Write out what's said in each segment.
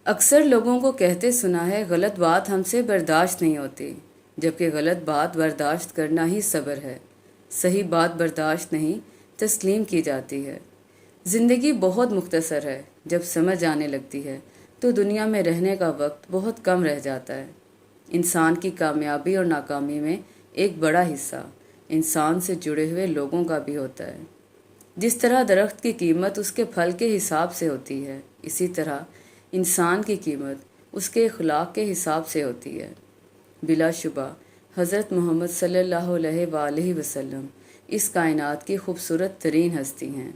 اکثر لوگوں کو کہتے سنا ہے غلط بات ہم سے برداشت نہیں ہوتی، جبکہ غلط بات برداشت کرنا ہی صبر ہے۔ صحیح بات برداشت نہیں، تسلیم کی جاتی ہے۔ زندگی بہت مختصر ہے، جب سمجھ آنے لگتی ہے تو دنیا میں رہنے کا وقت بہت کم رہ جاتا ہے۔ انسان کی کامیابی اور ناکامی میں ایک بڑا حصہ انسان سے جڑے ہوئے لوگوں کا بھی ہوتا ہے۔ جس طرح درخت کی قیمت اس کے پھل کے حساب سے ہوتی ہے، اسی طرح انسان کی قیمت اس کے اخلاق کے حساب سے ہوتی ہے۔ بلا شبہ حضرت محمد صلی اللہ علیہ وآلہ وسلم اس کائنات کی خوبصورت ترین ہستی ہیں۔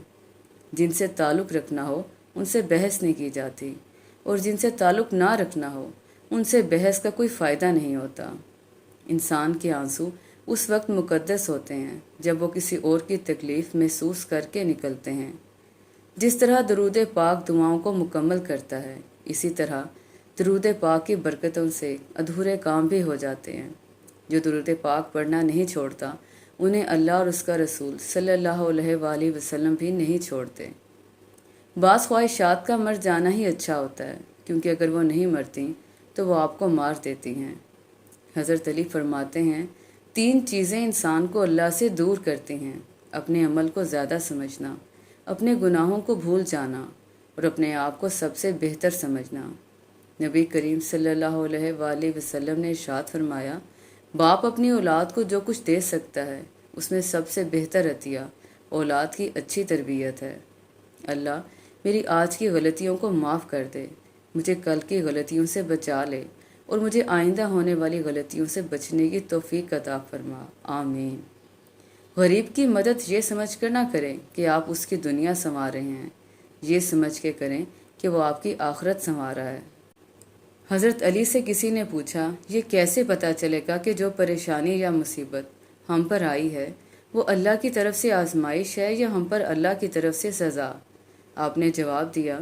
جن سے تعلق رکھنا ہو ان سے بحث نہیں کی جاتی، اور جن سے تعلق نہ رکھنا ہو ان سے بحث کا کوئی فائدہ نہیں ہوتا۔ انسان کے آنسو اس وقت مقدس ہوتے ہیں جب وہ کسی اور کی تکلیف محسوس کر کے نکلتے ہیں۔ جس طرح درود پاک دعاؤں کو مکمل کرتا ہے، اسی طرح درود پاک کی برکتوں سے ادھورے کام بھی ہو جاتے ہیں۔ جو درود پاک پڑھنا نہیں چھوڑتا انہیں اللہ اور اس کا رسول صلی اللہ علیہ وآلہ وسلم بھی نہیں چھوڑتے۔ بعض خواہشات کا مر جانا ہی اچھا ہوتا ہے، کیونکہ اگر وہ نہیں مرتی تو وہ آپ کو مار دیتی ہیں۔ حضرت علی فرماتے ہیں، 3 چیزیں انسان کو اللہ سے دور کرتی ہیں: اپنے عمل کو زیادہ سمجھنا، اپنے گناہوں کو بھول جانا، اور اپنے آپ کو سب سے بہتر سمجھنا۔ نبی کریم صلی اللہ علیہ وآلہ وسلم نے ارشاد فرمایا، باپ اپنی اولاد کو جو کچھ دے سکتا ہے اس میں سب سے بہتر عطیہ اولاد کی اچھی تربیت ہے۔ اللہ میری آج کی غلطیوں کو معاف کر دے، مجھے کل کی غلطیوں سے بچا لے، اور مجھے آئندہ ہونے والی غلطیوں سے بچنے کی توفیق عطا فرما، آمین۔ غریب کی مدد یہ سمجھ کر نہ کریں کہ آپ اس کی دنیا سنوار رہے ہیں، یہ سمجھ کے کریں کہ وہ آپ کی آخرت سنوار رہا ہے۔ حضرت علی سے کسی نے پوچھا، یہ کیسے پتہ چلے گا کہ جو پریشانی یا مصیبت ہم پر آئی ہے وہ اللہ کی طرف سے آزمائش ہے یا ہم پر اللہ کی طرف سے سزا؟ آپ نے جواب دیا،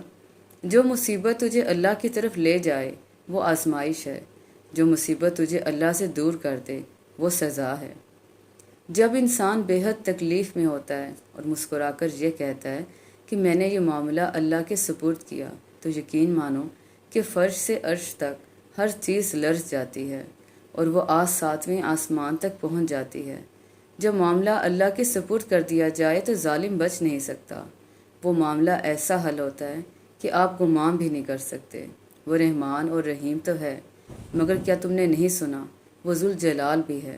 جو مصیبت تجھے اللہ کی طرف لے جائے وہ آزمائش ہے، جو مصیبت تجھے اللہ سے دور کر دے وہ سزا ہے۔ جب انسان بے حد تکلیف میں ہوتا ہے اور مسکرا کر یہ کہتا ہے کہ میں نے یہ معاملہ اللہ کے سپرد کیا، تو یقین مانو کہ فرش سے عرش تک ہر چیز لرز جاتی ہے اور وہ 7ویں آسمان تک پہنچ جاتی ہے۔ جب معاملہ اللہ کے سپرد کر دیا جائے تو ظالم بچ نہیں سکتا۔ وہ معاملہ ایسا حل ہوتا ہے کہ آپ گمان بھی نہیں کر سکتے۔ وہ رحمان اور رحیم تو ہے، مگر کیا تم نے نہیں سنا وہ ذوالجلال بھی ہے۔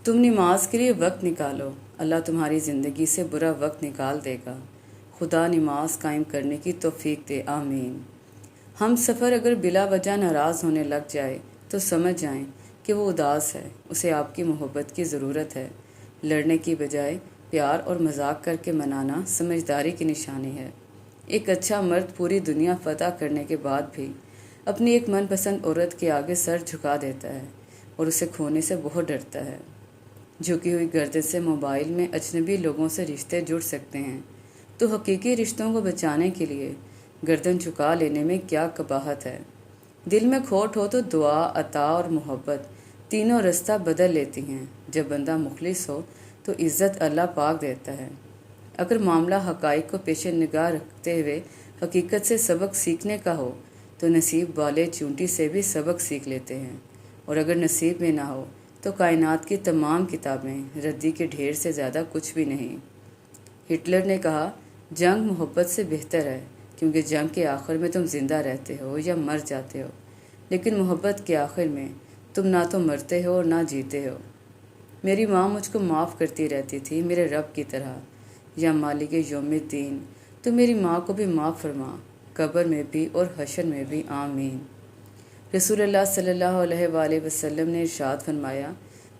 تم نماز کے لیے وقت نکالو، اللہ تمہاری زندگی سے برا وقت نکال دے گا۔ خدا نماز قائم کرنے کی توفیق دے، آمین۔ ہم سفر اگر بلا وجہ ناراض ہونے لگ جائے تو سمجھ جائیں کہ وہ اداس ہے، اسے آپ کی محبت کی ضرورت ہے۔ لڑنے کی بجائے پیار اور مذاق کر کے منانا سمجھداری کی نشانی ہے۔ ایک اچھا مرد پوری دنیا فتح کرنے کے بعد بھی اپنی ایک من پسند عورت کے آگے سر جھکا دیتا ہے اور اسے کھونے سے بہت ڈرتا ہے۔ جھکی ہوئی گردن سے موبائل میں اجنبی لوگوں سے رشتے جڑ سکتے ہیں، تو حقیقی رشتوں کو بچانے کے لیے گردن جھکا لینے میں کیا قباحت ہے۔ دل میں کھوٹ ہو تو دعا، عطا اور محبت تینوں رستہ بدل لیتی ہیں۔ جب بندہ مخلص ہو تو عزت اللہ پاک دیتا ہے۔ اگر معاملہ حقائق کو پیش نگاہ رکھتے ہوئے حقیقت سے سبق سیکھنے کا ہو تو نصیب والے چونٹی سے بھی سبق سیکھ لیتے ہیں، اور اگر نصیب میں نہ ہو تو کائنات کی تمام کتابیں ردی کے ڈھیر سے زیادہ کچھ بھی نہیں۔ ہٹلر نے کہا، جنگ محبت سے بہتر ہے، کیونکہ جنگ کے آخر میں تم زندہ رہتے ہو یا مر جاتے ہو، لیکن محبت کے آخر میں تم نہ تو مرتے ہو اور نہ جیتے ہو۔ میری ماں مجھ کو معاف کرتی رہتی تھی میرے رب کی طرح، یا مالک یوم الدین، تو میری ماں کو بھی معاف فرما، قبر میں بھی اور حشر میں بھی، آمین۔ رسول اللہ صلی اللہ علیہ وآلہ وسلم نے ارشاد فرمایا،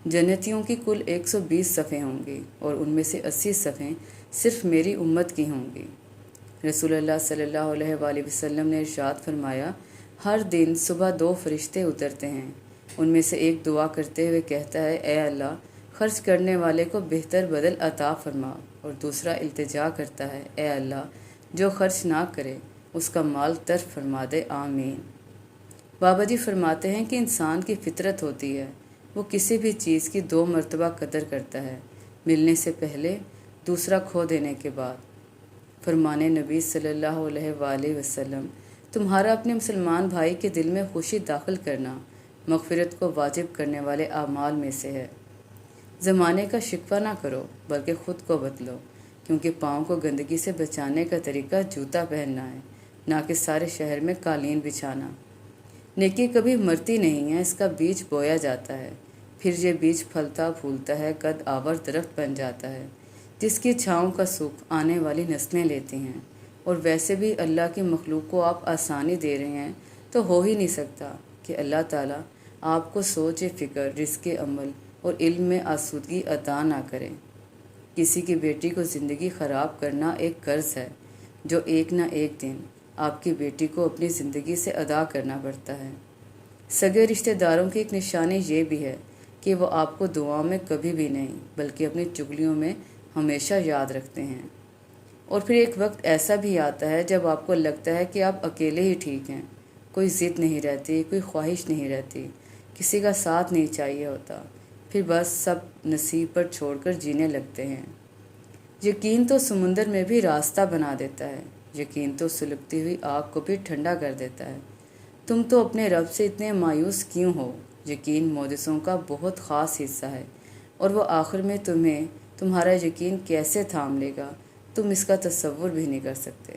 جنتیوں کی کل 120 صفیں ہوں گی اور ان میں سے 80 صفیں صرف میری امت کی ہوں گی۔ رسول اللہ صلی اللہ علیہ وآلہ وسلم نے ارشاد فرمایا، ہر دن صبح 2 فرشتے اترتے ہیں، ان میں سے ایک دعا کرتے ہوئے کہتا ہے، اے اللہ خرچ کرنے والے کو بہتر بدل عطا فرما، اور دوسرا التجا کرتا ہے، اے اللہ جو خرچ نہ کرے اس کا مال ترف فرما دے، آمین۔ بابا جی فرماتے ہیں کہ انسان کی فطرت ہوتی ہے، وہ کسی بھی چیز کی 2 مرتبہ قدر کرتا ہے، ملنے سے پہلے، دوسرا کھو دینے کے بعد۔ فرمان نبی صلی اللہ علیہ وآلہ وسلم، تمہارا اپنے مسلمان بھائی کے دل میں خوشی داخل کرنا مغفرت کو واجب کرنے والے اعمال میں سے ہے۔ زمانے کا شکوہ نہ کرو بلکہ خود کو بدلو، کیونکہ پاؤں کو گندگی سے بچانے کا طریقہ جوتا پہننا ہے، نہ کہ سارے شہر میں قالین بچھانا۔ نیکی کبھی مرتی نہیں ہے، اس کا بیج بویا جاتا ہے، پھر یہ بیج پھلتا پھولتا ہے، قد آور درخت بن جاتا ہے، جس کی چھاؤں کا سکھ آنے والی نسلیں لیتی ہیں۔ اور ویسے بھی اللہ کی مخلوق کو آپ آسانی دے رہے ہیں تو ہو ہی نہیں سکتا کہ اللہ تعالیٰ آپ کو سوچ فکر، رزق عمل اور علم میں آسودگی عطا نہ کریں۔ کسی کی بیٹی کو زندگی خراب کرنا ایک قرض ہے جو ایک نہ ایک دن آپ کی بیٹی کو اپنی زندگی سے ادا کرنا پڑتا ہے۔ سگے رشتہ داروں کی ایک نشانی یہ بھی ہے کہ وہ آپ کو دعاؤں میں کبھی بھی نہیں بلکہ اپنی چگلیوں میں ہمیشہ یاد رکھتے ہیں۔ اور پھر ایک وقت ایسا بھی آتا ہے جب آپ کو لگتا ہے کہ آپ اکیلے ہی ٹھیک ہیں، کوئی ضد نہیں رہتی، کوئی خواہش نہیں رہتی، کسی کا ساتھ نہیں چاہیے ہوتا، پھر بس سب نصیب پر چھوڑ کر جینے لگتے ہیں۔ یقین تو سمندر میں بھی راستہ بنا دیتا ہے، یقین تو سلگتی ہوئی آگ کو بھی ٹھنڈا کر دیتا ہے۔ تم تو اپنے رب سے اتنے مایوس کیوں ہو؟ یقین معجزوں کا بہت خاص حصہ ہے، اور وہ آخر میں تمہارا یقین کیسے تھام لے گا، تم اس کا تصور بھی نہیں کر سکتے۔